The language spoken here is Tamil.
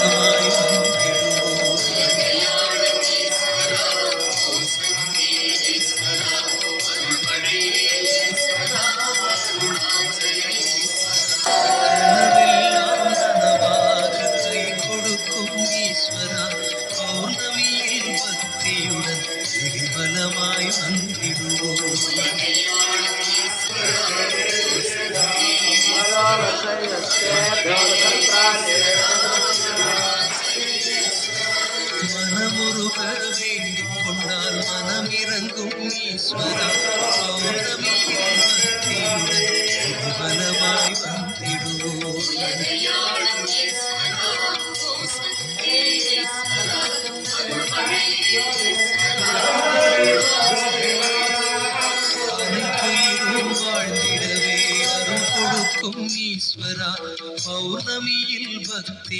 கிரிவலமாய் வந்திடுவோம். கனவெல்லாம் நனவாக கை கொடுக்கும் ஈஸ்வரா, பௌர்ணமியில் பக்தியுடன் கிரிவலமாய் வந்திடுவோம். மனமுருக வேண்டிக் கொண்டால் மனமிறங்கும் ஈஸ்வரா, பௌர்ணமியில் பக்தியுடன் கிரிவலமாய் வந்திடுவோம். அனைத்துயிரும் வாழ்ந்திடவே அருள் கொடுக்கும் ஈஸ்வரா, பௌர்ணமியில் பக்தி